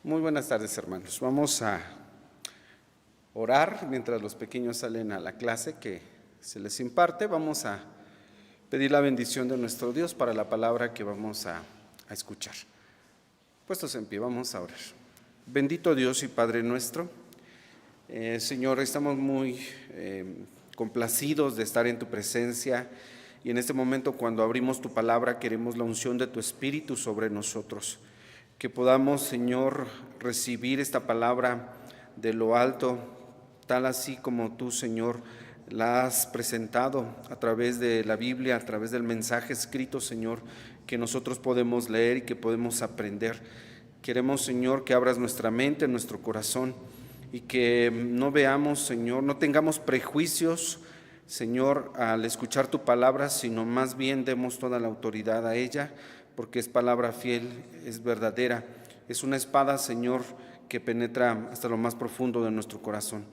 Muy buenas tardes, hermanos. Vamos a orar mientras los pequeños salen a la clase que se les imparte. Vamos a pedir la bendición de nuestro Dios para la palabra que vamos a escuchar. Puestos en pie, vamos a orar. Bendito Dios y Padre nuestro, Señor, estamos muy complacidos de estar en tu presencia y en este momento cuando abrimos tu palabra queremos la unción de tu Espíritu sobre nosotros. Que podamos, Señor, recibir esta palabra de lo alto, tal así como tú, Señor, la has presentado a través de la Biblia, a través del mensaje escrito, Señor, que nosotros podemos leer y que podemos aprender. Queremos, Señor, que abras nuestra mente, nuestro corazón y que no veamos, Señor, no tengamos prejuicios, Señor, al escuchar tu palabra, sino más bien demos toda la autoridad a ella, porque es palabra fiel, es verdadera, es una espada, Señor, que penetra hasta lo más profundo de nuestro corazón.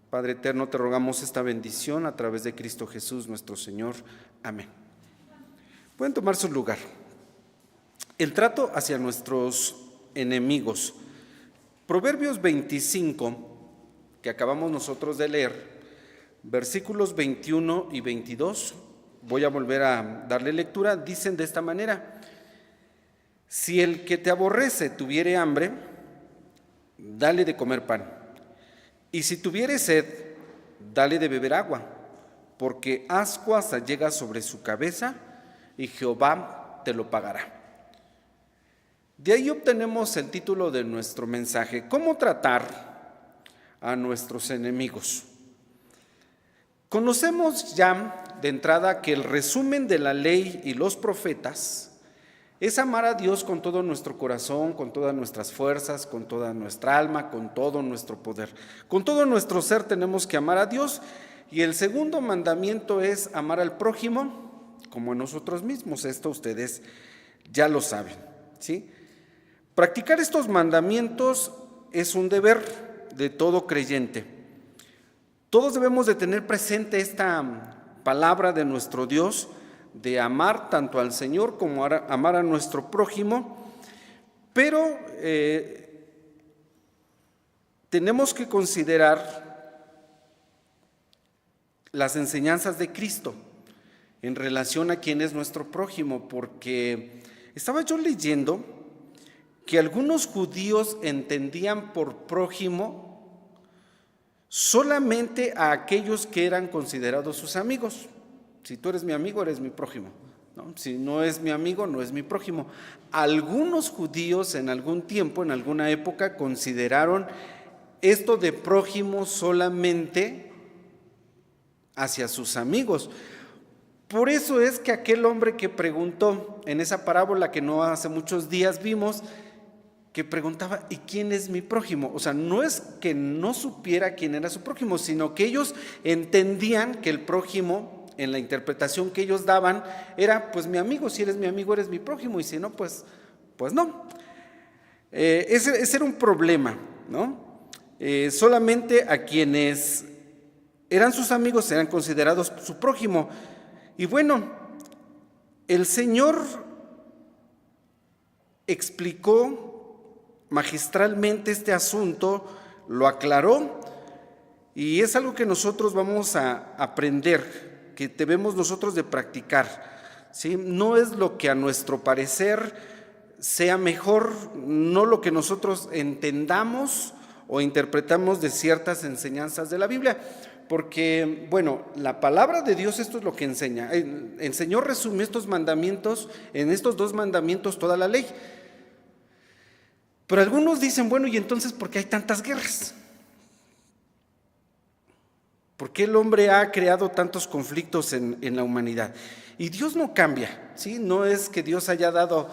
Padre eterno, te rogamos esta bendición a través de Cristo Jesús, nuestro Señor. Amén. Pueden tomar su lugar. El trato hacia nuestros enemigos. Proverbios 25, que acabamos nosotros de leer, versículos 21 y 22, voy a volver a darle lectura, dicen de esta manera: si el que te aborrece tuviere hambre, dale de comer pan, y si tuviere sed, dale de beber agua, porque ascuas llega sobre su cabeza, y Jehová te lo pagará. De ahí obtenemos el título de nuestro mensaje: ¿cómo tratar a nuestros enemigos? Conocemos ya de entrada que el resumen de la ley y los profetas es amar a Dios con todo nuestro corazón, con todas nuestras fuerzas, con toda nuestra alma, con todo nuestro poder. Con todo nuestro ser tenemos que amar a Dios. Y el segundo mandamiento es amar al prójimo como a nosotros mismos. Esto ustedes ya lo saben, ¿sí? Practicar estos mandamientos es un deber de todo creyente. Todos debemos de tener presente esta palabra de nuestro Dios, de amar tanto al Señor como amar a nuestro prójimo, pero tenemos que considerar las enseñanzas de Cristo en relación a quién es nuestro prójimo, porque estaba yo leyendo que algunos judíos entendían por prójimo solamente a aquellos que eran considerados sus amigos. Si tú eres mi amigo, eres mi prójimo, ¿no? Si no es mi amigo, no es mi prójimo. Algunos judíos en algún tiempo, en alguna época, consideraron esto de prójimo solamente hacia sus amigos. Por eso es que aquel hombre que preguntó en esa parábola que no hace muchos días vimos, que preguntaba: ¿y quién es mi prójimo? O sea, no es que no supiera quién era su prójimo, sino que ellos entendían que el prójimo, en la interpretación que ellos daban, era: pues mi amigo, si eres mi amigo eres mi prójimo, y si no, pues no. Ese era un problema, ¿no? Solamente a quienes eran sus amigos eran considerados su prójimo. Y bueno, el Señor explicó magistralmente este asunto, lo aclaró, y es algo que nosotros vamos a aprender, que debemos nosotros de practicar, ¿sí? No es lo que a nuestro parecer sea mejor, no lo que nosotros entendamos o interpretamos de ciertas enseñanzas de la Biblia, porque, bueno, la palabra de Dios esto es lo que enseña. El Señor resumió estos mandamientos, en estos 2 mandamientos toda la ley. Pero algunos dicen: bueno, ¿y entonces por qué hay tantas guerras? ¿Por qué el hombre ha creado tantos conflictos en la humanidad? Y Dios no cambia, ¿sí? No es que Dios haya dado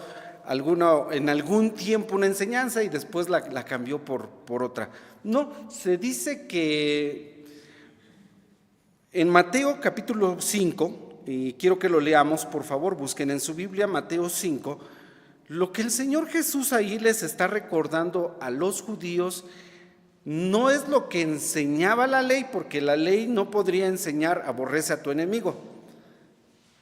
en algún tiempo una enseñanza y después la cambió por otra. No, se dice que en Mateo capítulo 5, y quiero que lo leamos, por favor, busquen en su Biblia Mateo 5, lo que el Señor Jesús ahí les está recordando a los judíos no es lo que enseñaba la ley, porque la ley no podría enseñar aborrece a tu enemigo,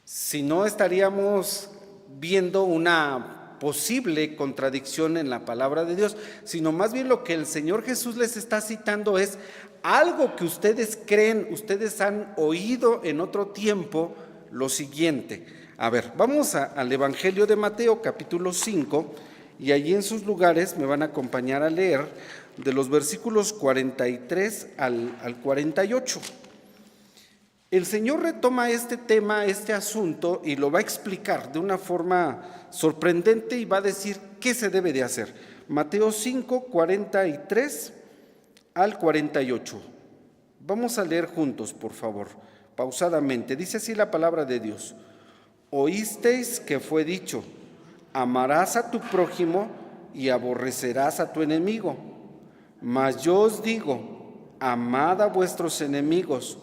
si no estaríamos viendo una posible contradicción en la palabra de Dios, sino más bien lo que el Señor Jesús les está citando es algo que ustedes creen, ustedes han oído en otro tiempo, lo siguiente. A ver, vamos al Evangelio de Mateo, capítulo 5, y allí en sus lugares me van a acompañar a leer de los versículos 43 al 48. El Señor retoma este tema, este asunto, y lo va a explicar de una forma sorprendente y va a decir qué se debe de hacer. Mateo 5, 43 al 48. Vamos a leer juntos, por favor, pausadamente. Dice así la palabra de Dios. Oísteis que fue dicho, amarás a tu prójimo y aborrecerás a tu enemigo. Mas yo os digo, amad a vuestros enemigos,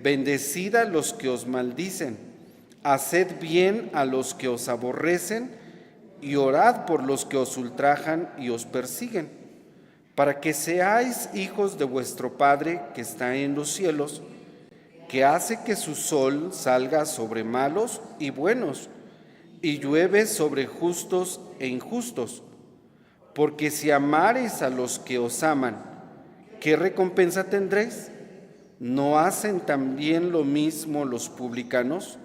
bendecid a los que os maldicen, haced bien a los que os aborrecen y orad por los que os ultrajan y os persiguen, para que seáis hijos de vuestro Padre que está en los cielos, que hace que su sol salga sobre malos y buenos, y llueve sobre justos e injustos. Porque si amareis a los que os aman, ¿qué recompensa tendréis? ¿No hacen también lo mismo los publicanos?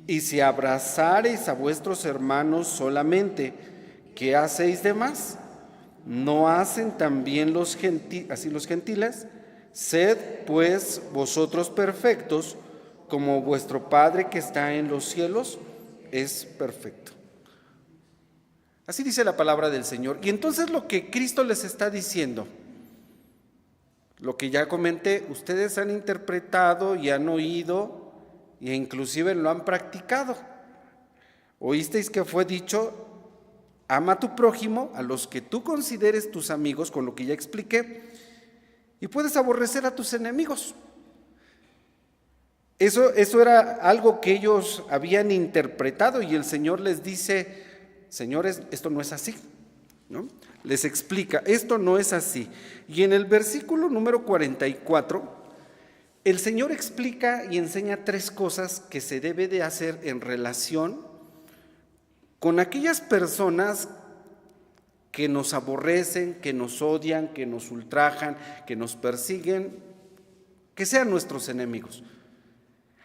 Y si abrazareis a vuestros hermanos solamente, ¿qué hacéis de más? ¿No hacen también así los gentiles? Sed pues vosotros perfectos, como vuestro Padre que está en los cielos es perfecto. Así dice la palabra del Señor. Y entonces lo que Cristo les está diciendo, lo que ya comenté, ustedes han interpretado y han oído e inclusive lo han practicado. Oísteis que fue dicho, ama a tu prójimo, a los que tú consideres tus amigos, con lo que ya expliqué, y puedes aborrecer a tus enemigos. Eso era algo que ellos habían interpretado y el Señor les dice, señores, esto no es así, ¿no? Les explica, esto no es así. Y en el versículo número 44, el Señor explica y enseña tres cosas que se debe de hacer en relación con aquellas personas que nos aborrecen, que nos odian, que nos ultrajan, que nos persiguen, que sean nuestros enemigos.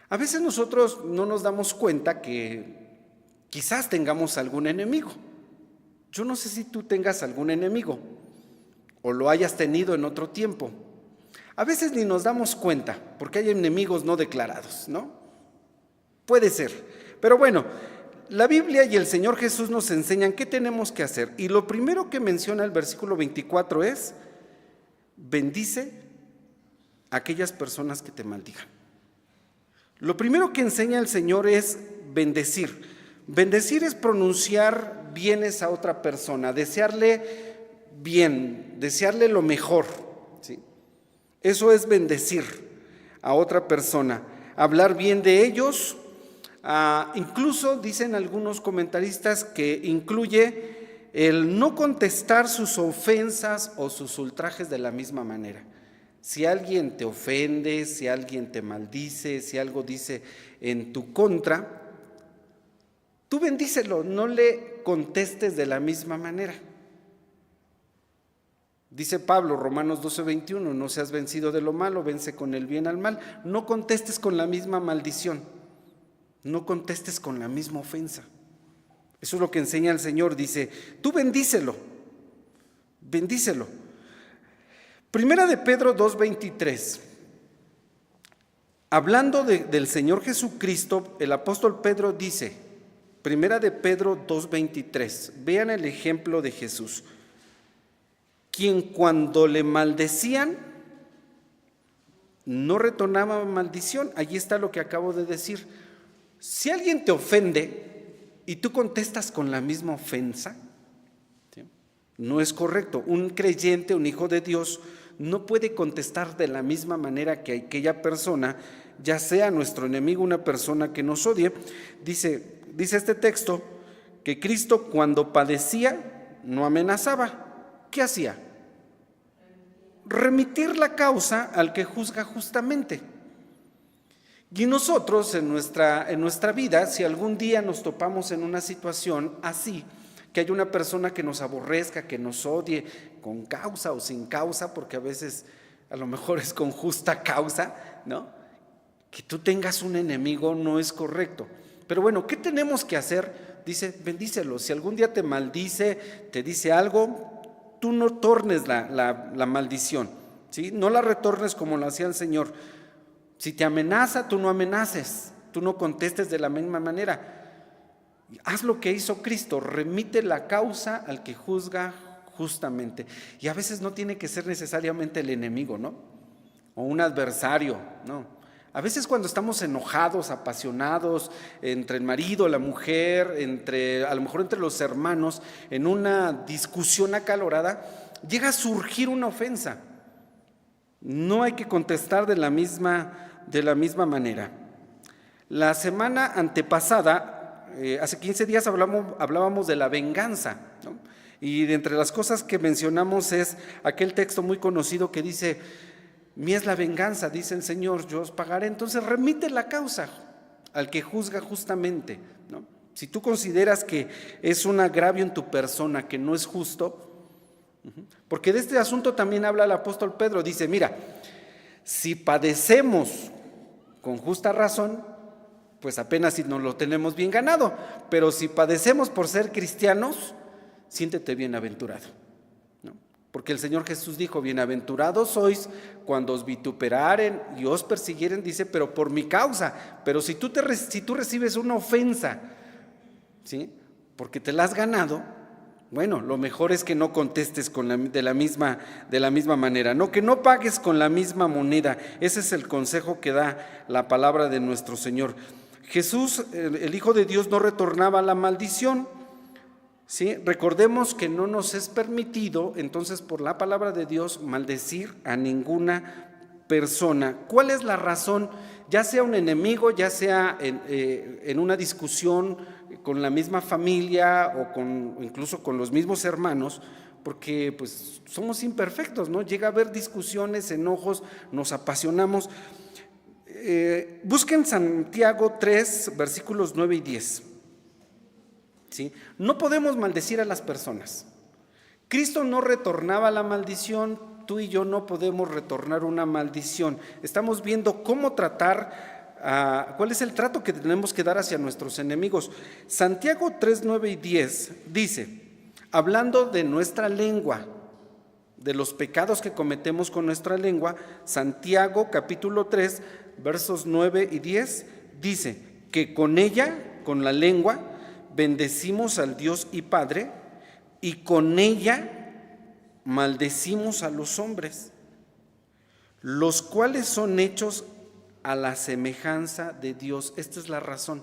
A veces nosotros no nos damos cuenta que quizás tengamos algún enemigo. Yo no sé si tú tengas algún enemigo o lo hayas tenido en otro tiempo. A veces ni nos damos cuenta porque hay enemigos no declarados, ¿no? Puede ser. Pero bueno, la Biblia y el Señor Jesús nos enseñan qué tenemos que hacer. Y lo primero que menciona el versículo 24 es, bendice a aquellas personas que te maldigan. Lo primero que enseña el Señor es bendecir. Bendecir es pronunciar bienes a otra persona, desearle bien, desearle lo mejor, ¿sí? Eso es bendecir a otra persona, hablar bien de ellos. Incluso dicen algunos comentaristas que incluye el no contestar sus ofensas o sus ultrajes de la misma manera. Si alguien te ofende, si alguien te maldice, si algo dice en tu contra, tú bendícelo, no le contestes de la misma manera. Dice Pablo, Romanos 12:21, no seas vencido de lo malo, vence con el bien al mal. No contestes con la misma maldición, no contestes con la misma ofensa. Eso es lo que enseña el Señor, dice, tú bendícelo, bendícelo. Primera de Pedro 2:23, hablando del Señor Jesucristo, el apóstol Pedro dice, Primera de Pedro 2:23, vean el ejemplo de Jesús, quien cuando le maldecían no retornaba maldición. Allí está lo que acabo de decir. Si alguien te ofende y tú contestas con la misma ofensa, ¿sí?, no es correcto. Un creyente, un hijo de Dios, no puede contestar de la misma manera que aquella persona, ya sea nuestro enemigo, una persona que nos odie. Dice este texto que Cristo cuando padecía no amenazaba. ¿Qué hacía? Remitir la causa al que juzga justamente. Y nosotros en nuestra vida, si algún día nos topamos en una situación así, que haya una persona que nos aborrezca, que nos odie, con causa o sin causa, porque a veces a lo mejor es con justa causa, ¿no? Que tú tengas un enemigo no es correcto. Pero bueno, ¿qué tenemos que hacer? Dice, bendícelo. Si algún día te maldice, te dice algo, tú no tornes la maldición, ¿sí? No la retornes como lo hacía el Señor. Si te amenaza, tú no amenaces, tú no contestes de la misma manera. Haz lo que hizo Cristo, remite la causa al que juzga justamente. Y a veces no tiene que ser necesariamente el enemigo, ¿no? O un adversario, no. A veces cuando estamos enojados, apasionados, entre el marido, la mujer, a lo mejor entre los hermanos, en una discusión acalorada, llega a surgir una ofensa. No hay que contestar de la misma manera. La semana antepasada, hace 15 días hablábamos de la venganza, ¿no? Y de entre las cosas que mencionamos es aquel texto muy conocido que dice: mía es la venganza, dice el Señor, yo os pagaré. Entonces remite la causa al que juzga justamente, ¿no? Si tú consideras que es un agravio en tu persona, que no es justo, porque de este asunto también habla el apóstol Pedro, dice: mira, si padecemos con justa razón, pues apenas si nos lo tenemos bien ganado, pero si padecemos por ser cristianos, siéntete bienaventurado, ¿no? Porque el Señor Jesús dijo: bienaventurados sois cuando os vituperaren y os persiguieren, dice, pero por mi causa. Pero si tú recibes una ofensa, ¿sí?, porque te la has ganado, bueno, lo mejor es que no contestes de la misma manera, ¿no? Que no pagues con la misma moneda. Ese es el consejo que da la palabra de nuestro Señor. Jesús, el Hijo de Dios, no retornaba la maldición, ¿sí? Recordemos que no nos es permitido, entonces, por la palabra de Dios, maldecir a ninguna persona. ¿Cuál es la razón? Ya sea un enemigo, ya sea en una discusión con la misma familia o incluso con los mismos hermanos, porque pues somos imperfectos, ¿no? Llega a haber discusiones, enojos, nos apasionamos. Busquen Santiago 3, versículos 9 y 10. ¿Sí? No podemos maldecir a las personas. Cristo no retornaba la maldición, tú y yo no podemos retornar una maldición. Estamos viendo cómo tratar, cuál es el trato que tenemos que dar hacia nuestros enemigos. Santiago 3, 9 y 10 dice, hablando de nuestra lengua, de los pecados que cometemos con nuestra lengua, Santiago capítulo 3, versos 9 y 10 dice que con ella, con la lengua, bendecimos al Dios y Padre, y con ella maldecimos a los hombres, los cuales son hechos a la semejanza de Dios. Esta es la razón.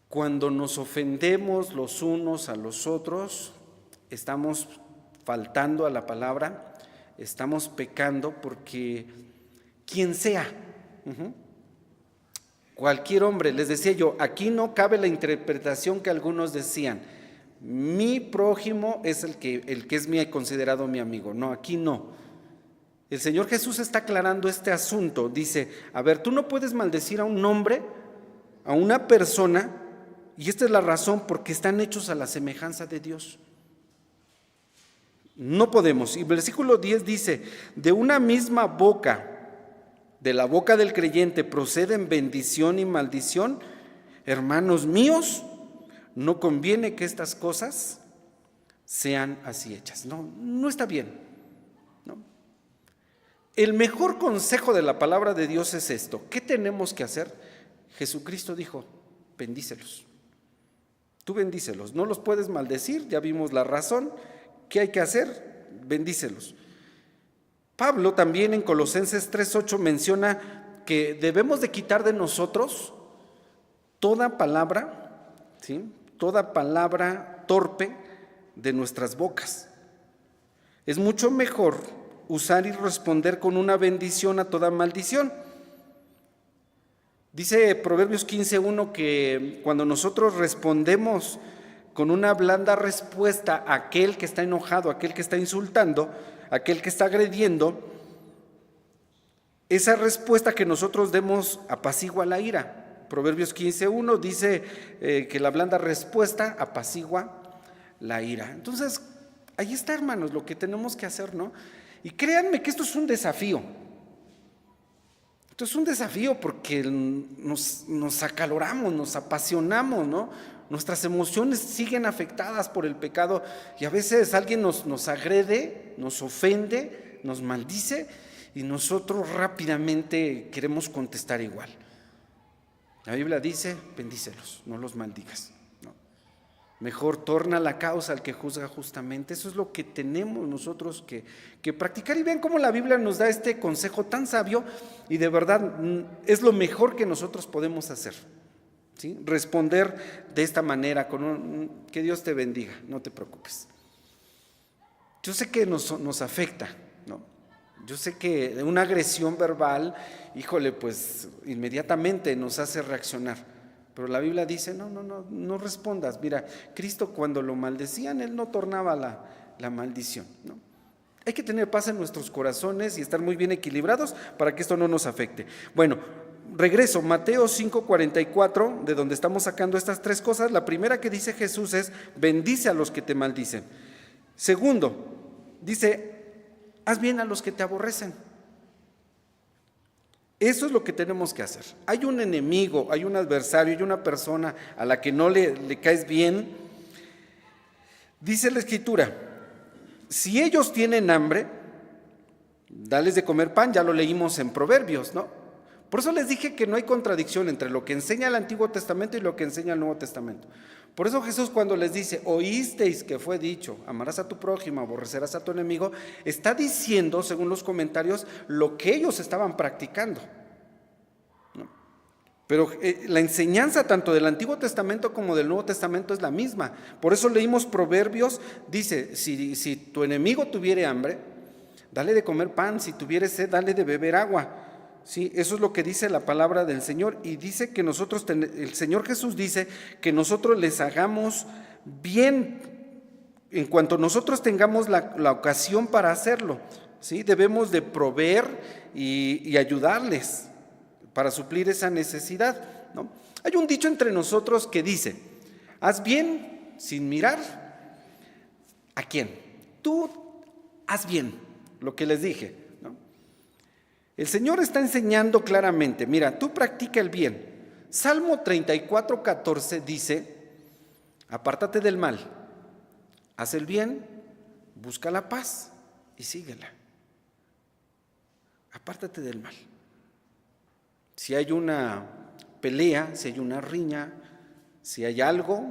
Cuando nos ofendemos los unos a los otros, estamos faltando a la palabra, estamos pecando, porque quien sea, cualquier hombre, les decía yo, aquí no cabe la interpretación que algunos decían: mi prójimo es el que es considerado mi amigo. No, aquí no. El Señor Jesús está aclarando este asunto. Dice: a ver, tú no puedes maldecir a un hombre, a una persona, y esta es la razón, porque están hechos a la semejanza de Dios. No podemos. Y versículo 10 dice: de una misma boca, de la boca del creyente, proceden bendición y maldición. Hermanos míos, no conviene que estas cosas sean así hechas. No está bien, ¿no? El mejor consejo de la palabra de Dios es esto. ¿Qué tenemos que hacer? Jesucristo dijo: bendícelos. Tú bendícelos. No los puedes maldecir, ya vimos la razón. ¿Qué hay que hacer? Bendícelos. Pablo también en Colosenses 3:8 menciona que debemos de quitar de nosotros toda palabra, ¿sí?, toda palabra torpe de nuestras bocas. Es mucho mejor usar y responder con una bendición a toda maldición. Dice Proverbios 15:1 que cuando nosotros respondemos con una blanda respuesta a aquel que está enojado, a aquel que está insultando, a aquel que está agrediendo, esa respuesta que nosotros demos apacigua la ira. Proverbios 15:1 dice que la blanda respuesta apacigua la ira. Entonces, ahí está, hermanos, lo que tenemos que hacer, ¿no? Y créanme que esto es un desafío. Esto es un desafío porque nos acaloramos, nos apasionamos, ¿no? Nuestras emociones siguen afectadas por el pecado y a veces alguien nos agrede, nos ofende, nos maldice y nosotros rápidamente queremos contestar igual. La Biblia dice, bendícelos, no los maldigas. ¿No? Mejor torna la causa al que juzga justamente. Eso es lo que tenemos nosotros que practicar. Y vean cómo la Biblia nos da este consejo tan sabio y de verdad es lo mejor que nosotros podemos hacer. ¿Sí? Responder de esta manera, que Dios te bendiga, no te preocupes. Yo sé que nos afecta, ¿no? Yo sé que una agresión verbal, híjole, pues inmediatamente nos hace reaccionar. Pero la Biblia dice, no respondas. Mira, Cristo cuando lo maldecían, Él no tornaba la maldición, ¿no? Hay que tener paz en nuestros corazones y estar muy bien equilibrados para que esto no nos afecte. Bueno, regreso, Mateo 5:44, de donde estamos sacando estas tres cosas. La primera que dice Jesús es, bendice a los que te maldicen. Segundo, dice, haz bien a los que te aborrecen. Eso es lo que tenemos que hacer. Hay un enemigo, hay un adversario, hay una persona a la que no le caes bien. Dice la Escritura, si ellos tienen hambre, dales de comer pan, ya lo leímos en Proverbios, ¿no? Por eso les dije que no hay contradicción entre lo que enseña el Antiguo Testamento y lo que enseña el Nuevo Testamento. Por eso Jesús cuando les dice, oísteis que fue dicho, amarás a tu prójimo, aborrecerás a tu enemigo, está diciendo, según los comentarios, lo que ellos estaban practicando. ¿No? Pero la enseñanza tanto del Antiguo Testamento como del Nuevo Testamento es la misma. Por eso leímos Proverbios, dice, si tu enemigo tuviere hambre, dale de comer pan, si tuviere sed, dale de beber agua. Sí, eso es lo que dice la palabra del Señor y dice que nosotros, el Señor Jesús dice que nosotros les hagamos bien en cuanto nosotros tengamos la ocasión para hacerlo. ¿Sí? Debemos de proveer y ayudarles para suplir esa necesidad, ¿no? Hay un dicho entre nosotros que dice, haz bien sin mirar a quién. Tú haz bien, lo que les dije. El Señor está enseñando claramente, mira, tú practica el bien. Salmo 34:14 dice, apártate del mal, haz el bien, busca la paz y síguela. Apártate del mal. Si hay una pelea, si hay una riña, si hay algo,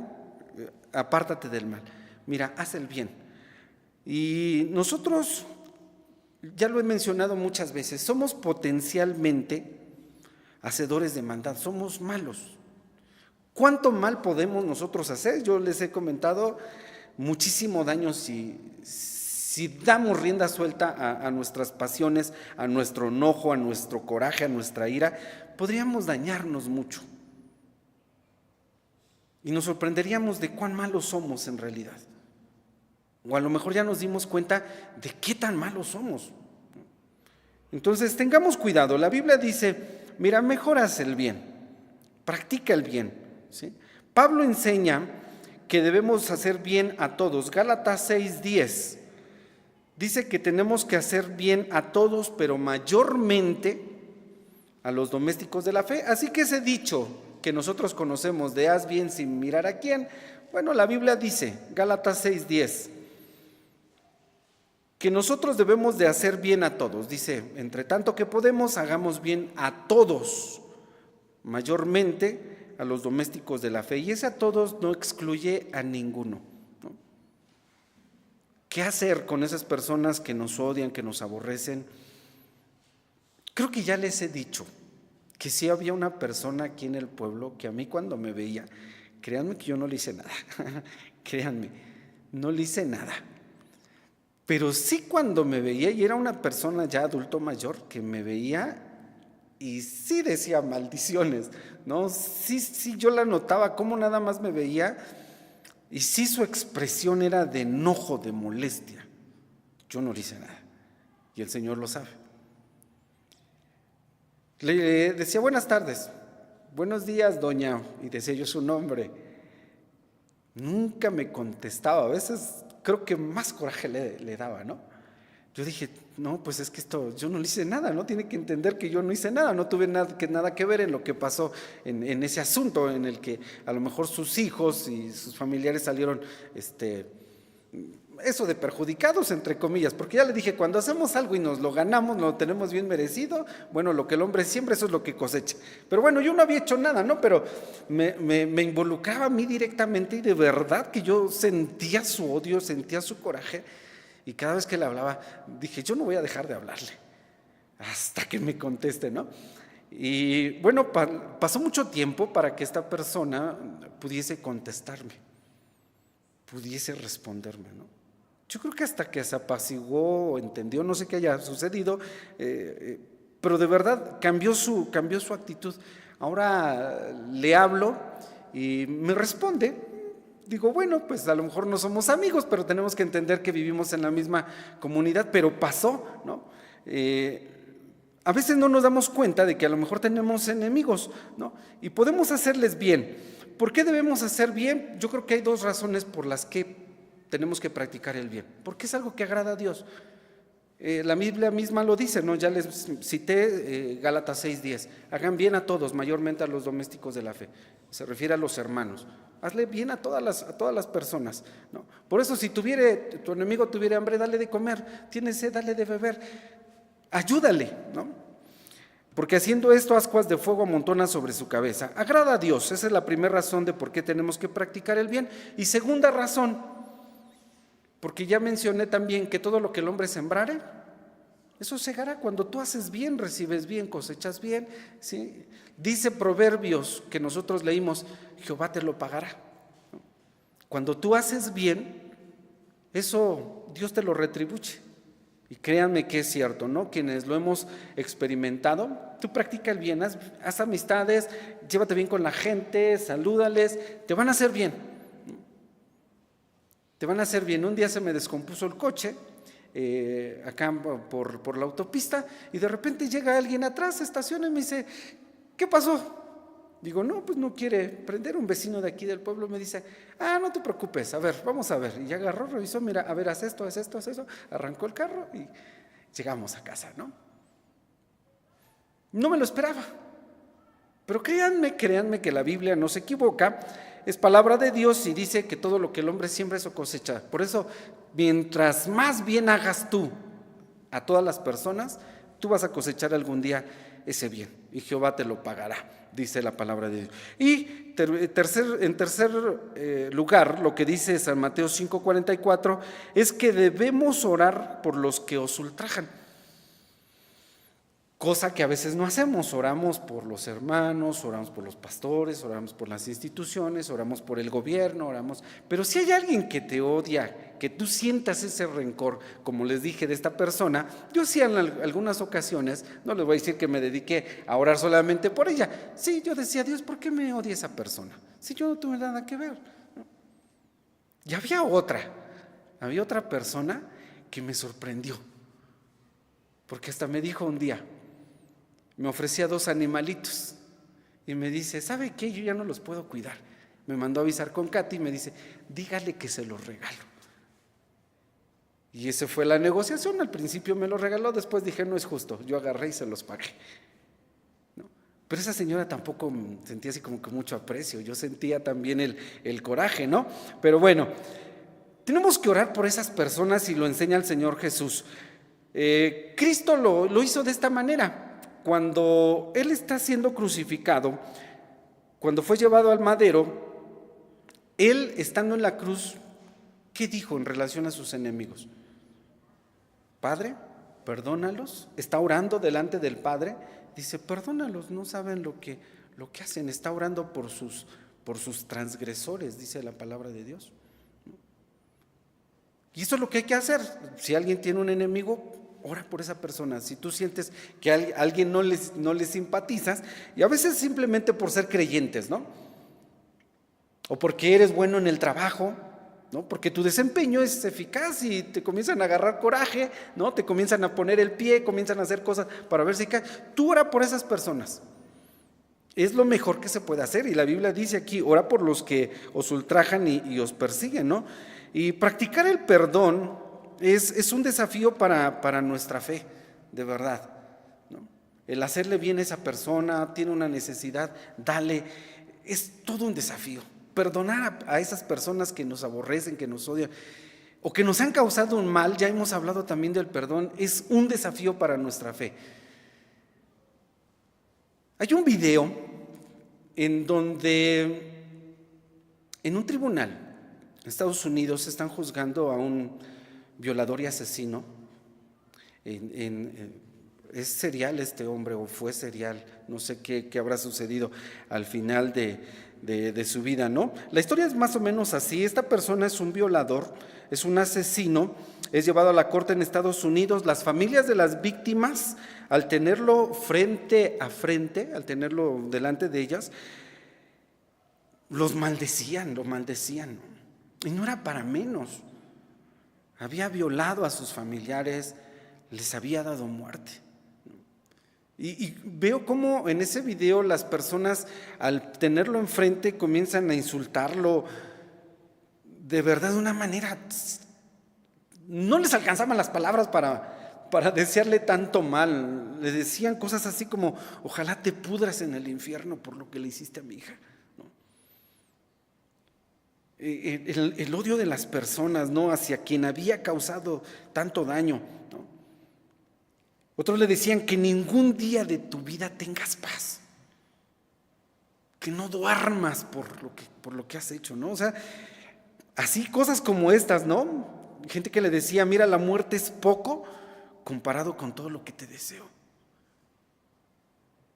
apártate del mal. Mira, haz el bien. Y nosotros, ya lo he mencionado muchas veces, somos potencialmente hacedores de maldad, somos malos. ¿Cuánto mal podemos nosotros hacer? Yo les he comentado muchísimo daño si damos rienda suelta a nuestras pasiones, a nuestro enojo, a nuestro coraje, a nuestra ira, podríamos dañarnos mucho. Y nos sorprenderíamos de cuán malos somos en realidad. O a lo mejor ya nos dimos cuenta de qué tan malos somos. Entonces tengamos cuidado. La Biblia dice, mira, mejor haz el bien, practica el bien. ¿Sí? Pablo enseña que debemos hacer bien a todos. Gálatas 6:10 dice que tenemos que hacer bien a todos, pero mayormente a los domésticos de la fe. Así que ese dicho que nosotros conocemos de haz bien sin mirar a quién, bueno, la Biblia dice, Gálatas 6:10, que nosotros debemos de hacer bien a todos. Dice, entre tanto que podemos, hagamos bien a todos, mayormente a los domésticos de la fe. Y ese a todos no excluye a ninguno, ¿no? ¿Qué hacer con esas personas que nos odian, que nos aborrecen? Creo que ya les he dicho que sí había una persona aquí en el pueblo que a mí cuando me veía, créanme que yo no le hice nada, créanme, no le hice nada. Pero sí cuando me veía, y era una persona ya adulto mayor, que me veía y sí decía maldiciones, ¿no? Sí, yo la notaba, cómo nada más me veía, y sí su expresión era de enojo, de molestia. Yo no le hice nada, y el Señor lo sabe. Le decía, buenas tardes, buenos días, doña, y decía yo su nombre. Nunca me contestaba, a veces creo que más coraje le daba, ¿no? Yo dije, no, pues es que esto, yo no le hice nada, ¿no? Tiene que entender que yo no hice nada, no tuve nada que ver en lo que pasó en ese asunto en el que a lo mejor sus hijos y sus familiares salieron, eso de perjudicados, entre comillas, porque ya le dije, cuando hacemos algo y nos lo ganamos, lo tenemos bien merecido, bueno, lo que el hombre siembra, eso es lo que cosecha. Pero bueno, yo no había hecho nada, ¿no? Pero me involucraba a mí directamente y de verdad que yo sentía su odio, sentía su coraje. Y cada vez que le hablaba, dije, yo no voy a dejar de hablarle hasta que me conteste, ¿no? Y bueno, pasó mucho tiempo para que esta persona pudiese contestarme, pudiese responderme, ¿no? Yo creo que hasta que se apaciguó o entendió, no sé qué haya sucedido, pero de verdad cambió su actitud. Ahora le hablo y me responde. Digo, bueno, pues a lo mejor no somos amigos, pero tenemos que entender que vivimos en la misma comunidad, pero pasó, ¿no? A veces no nos damos cuenta de que a lo mejor tenemos enemigos, ¿no? Y podemos hacerles bien. ¿Por qué debemos hacer bien? Yo creo que hay dos razones por las que tenemos que practicar el bien, porque es algo que agrada a Dios. La Biblia misma lo dice, ¿no? Ya les cité Gálatas 6:10. Hagan bien a todos, mayormente a los domésticos de la fe. Se refiere a los hermanos. Hazle bien a todas las personas, ¿no? Por eso, si tu enemigo tuviera hambre, dale de comer. Tiene sed, dale de beber. Ayúdale, ¿no? Porque haciendo esto, ascuas de fuego amontonas sobre su cabeza. Agrada a Dios. Esa es la primera razón de por qué tenemos que practicar el bien. Y segunda razón, porque ya mencioné también que todo lo que el hombre sembrare, eso segará. Cuando tú haces bien, recibes bien, cosechas bien, ¿sí? Dice Proverbios que nosotros leímos, Jehová te lo pagará. Cuando tú haces bien, eso Dios te lo retribuye. Y créanme que es cierto, ¿no? Quienes lo hemos experimentado, tú practica el bien, haz amistades, llévate bien con la gente, salúdales, te van a hacer bien. Te van a hacer bien. Un día se me descompuso el coche, acá por la autopista, y de repente llega alguien atrás, se estaciona y me dice, ¿qué pasó? Digo, no, pues no quiere prender. Un vecino de aquí del pueblo me dice, no te preocupes, a ver, vamos a ver. Y ya agarró, revisó, mira, a ver, haz esto, haz esto, haz eso. Arrancó el carro y llegamos a casa, ¿no? No me lo esperaba. Pero créanme que la Biblia no se equivoca. Es palabra de Dios y dice que todo lo que el hombre siembra, eso cosecha. Por eso, mientras más bien hagas tú a todas las personas, tú vas a cosechar algún día ese bien y Jehová te lo pagará, dice la palabra de Dios. Y en tercer lugar, lo que dice San Mateo 5:44 es que debemos orar por los que os ultrajan. Cosa que a veces no hacemos. Oramos por los hermanos, oramos por los pastores, oramos por las instituciones, oramos por el gobierno, pero si hay alguien que te odia, que tú sientas ese rencor, como les dije de esta persona, yo sí en algunas ocasiones, no les voy a decir que me dediqué a orar solamente por ella, sí, yo decía, Dios, ¿por qué me odia esa persona? Si yo no tuve nada que ver, ¿no? Y había otra persona que me sorprendió, porque hasta me dijo un día, me ofrecía 2 animalitos y me dice, ¿sabe qué? Yo ya no los puedo cuidar. Me mandó a avisar con Katy y me dice, dígale que se los regalo. Y esa fue la negociación. Al principio me los regaló, después dije, no es justo. Yo agarré y se los pagué, ¿no? Pero esa señora tampoco sentía así como que mucho aprecio. Yo sentía también el coraje, ¿no? Pero bueno, tenemos que orar por esas personas y lo enseña el Señor Jesús. Cristo lo hizo de esta manera. Cuando Él está siendo crucificado, cuando fue llevado al madero, Él estando en la cruz, ¿qué dijo en relación a sus enemigos? Padre, perdónalos. Está orando delante del Padre, dice, perdónalos, no saben lo que hacen. Está orando por sus transgresores, dice la palabra de Dios. Y eso es lo que hay que hacer. Si alguien tiene un enemigo, ora por esa persona. Si tú sientes que a alguien no les simpatizas, y a veces simplemente por ser creyentes, ¿no? O porque eres bueno en el trabajo, ¿no? Porque tu desempeño es eficaz y te comienzan a agarrar coraje, ¿no? Te comienzan a poner el pie, comienzan a hacer cosas para ver si cae. Tú ora por esas personas. es lo mejor que se puede hacer. Y la Biblia dice aquí, ora por los que os ultrajan y os persiguen, ¿no? Y practicar el perdón es un desafío para nuestra fe, de verdad, ¿no? El hacerle bien a esa persona, tiene una necesidad, dale, es todo un desafío. Perdonar a esas personas que nos aborrecen, que nos odian o que nos han causado un mal, ya hemos hablado también del perdón, es un desafío para nuestra fe. Hay un video en donde en un tribunal en Estados Unidos están juzgando a un violador y asesino. Es serial este hombre, o fue serial, no sé qué habrá sucedido al final de su vida, ¿no? La historia es más o menos así. Esta persona es un violador, es un asesino, es llevado a la corte en Estados Unidos. Las familias de las víctimas, al tenerlo frente a frente, al tenerlo delante de ellas, lo maldecían. Y no era para menos. Había violado a sus familiares, les había dado muerte. Y veo cómo en ese video las personas, al tenerlo enfrente, comienzan a insultarlo de verdad de una manera, no les alcanzaban las palabras para desearle tanto mal. Le decían cosas así como, ojalá te pudras en el infierno por lo que le hiciste a mi hija, ¿no? El odio de las personas, ¿no?, hacia quien había causado tanto daño, ¿no? Otros le decían que ningún día de tu vida tengas paz, que no duermas por lo que has hecho, ¿no? O sea, así cosas como estas, ¿no? Gente que le decía, mira, la muerte es poco comparado con todo lo que te deseo.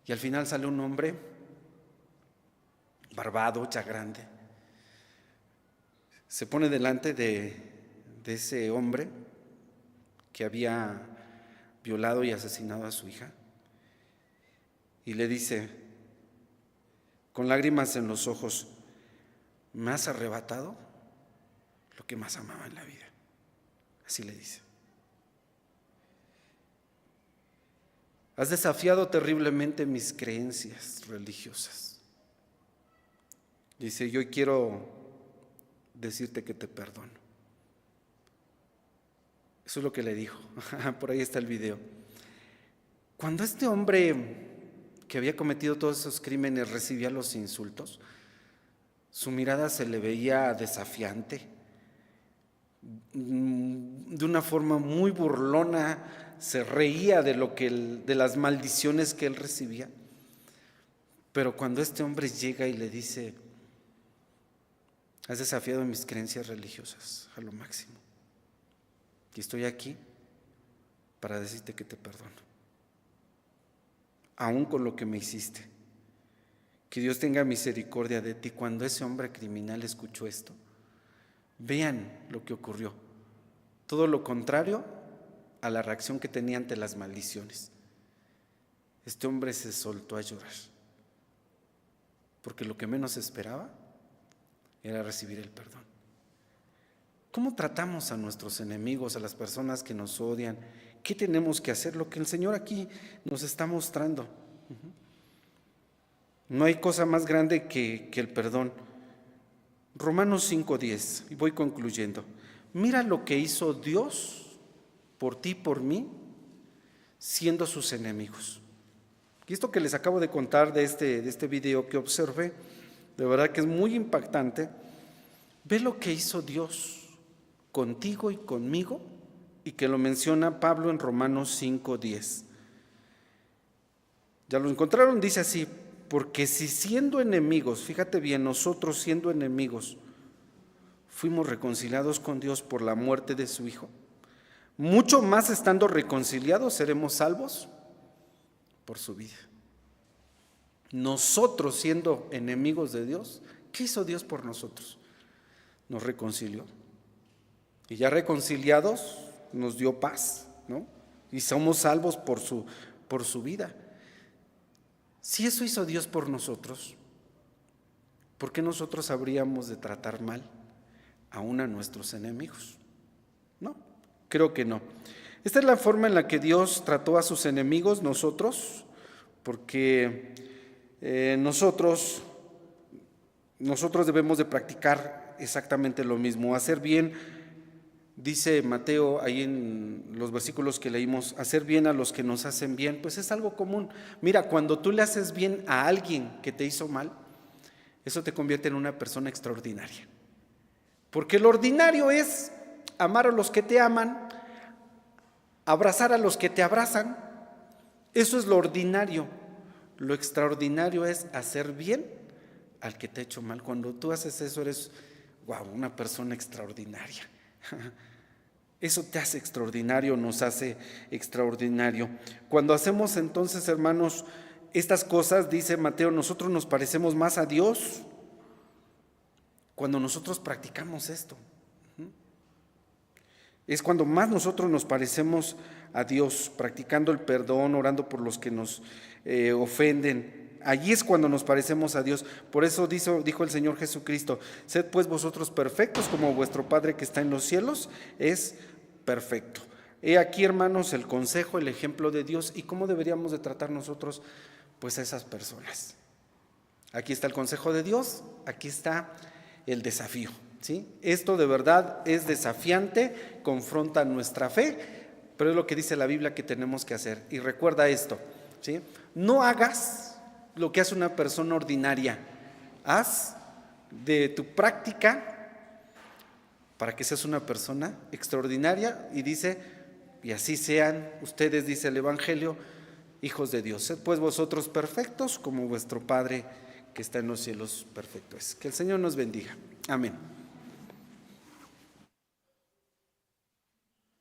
Y al final sale un hombre barbado, ya grande, se pone delante de ese hombre que había violado y asesinado a su hija y le dice con lágrimas en los ojos, me has arrebatado lo que más amaba en la vida. Así le dice. Has desafiado terriblemente mis creencias religiosas. Dice, yo quiero decirte que te perdono. Eso es lo que le dijo. Por ahí está el video. Cuando este hombre que había cometido todos esos crímenes recibía los insultos, su mirada se le veía desafiante, de una forma muy burlona, se reía de las maldiciones que él recibía. Pero cuando este hombre llega y le dice, has desafiado mis creencias religiosas a lo máximo, y estoy aquí para decirte que te perdono, aún con lo que me hiciste. Que Dios tenga misericordia de ti. Cuando ese hombre criminal escuchó esto, vean lo que ocurrió. Todo lo contrario a la reacción que tenía ante las maldiciones. Este hombre se soltó a llorar, porque lo que menos esperaba era recibir el perdón. ¿Cómo tratamos a nuestros enemigos, a las personas que nos odian? ¿Qué tenemos que hacer? Lo que el Señor aquí nos está mostrando. No hay cosa más grande que el perdón. Romanos 5:10, y voy concluyendo. Mira lo que hizo Dios por ti y por mí, siendo sus enemigos. Y esto que les acabo de contar de este video que observé, de verdad que es muy impactante. Ve lo que hizo Dios contigo y conmigo, y que lo menciona Pablo en Romanos 5:10. ¿Ya lo encontraron? Dice así, porque si siendo enemigos, fíjate bien, nosotros siendo enemigos, fuimos reconciliados con Dios por la muerte de su Hijo, mucho más estando reconciliados seremos salvos por su vida. Nosotros siendo enemigos de Dios, ¿qué hizo Dios por nosotros? Nos reconcilió. Y ya reconciliados nos dio paz, ¿no? Y somos salvos por su vida. Si eso hizo Dios por nosotros, ¿por qué nosotros habríamos de tratar mal aún a nuestros enemigos? No, creo que no. Esta es la forma en la que Dios trató a sus enemigos, nosotros, porque nosotros debemos de practicar exactamente lo mismo, hacer bien. Dice Mateo ahí en los versículos que leímos, hacer bien a los que nos hacen bien, pues es algo común. Mira, cuando tú le haces bien a alguien que te hizo mal, eso te convierte en una persona extraordinaria. Porque lo ordinario es amar a los que te aman, abrazar a los que te abrazan. Eso es lo ordinario. Lo extraordinario es hacer bien al que te ha hecho mal. Cuando tú haces eso, eres, wow, una persona extraordinaria. Eso te hace extraordinario, nos hace extraordinario. Cuando hacemos entonces, hermanos, estas cosas, dice Mateo, nosotros nos parecemos más a Dios cuando nosotros practicamos esto. Es cuando más nosotros nos parecemos a Dios, practicando el perdón, orando por los que nos ofenden. Allí es cuando nos parecemos a Dios. Por eso dijo el Señor Jesucristo, sed pues vosotros perfectos como vuestro Padre que está en los cielos es perfecto. He aquí, hermanos, el consejo, el ejemplo de Dios y cómo deberíamos de tratar nosotros pues a esas personas. Aquí está el consejo de Dios, aquí está el desafío, ¿sí? Esto de verdad es desafiante, confronta nuestra fe, pero es lo que dice la Biblia que tenemos que hacer. Y recuerda esto, ¿sí? No hagas lo que hace una persona ordinaria, haz de tu práctica para que seas una persona extraordinaria, y dice, y así sean ustedes, dice el Evangelio, hijos de Dios. Sed pues vosotros perfectos como vuestro Padre que está en los cielos perfecto es. Que el Señor nos bendiga. Amén.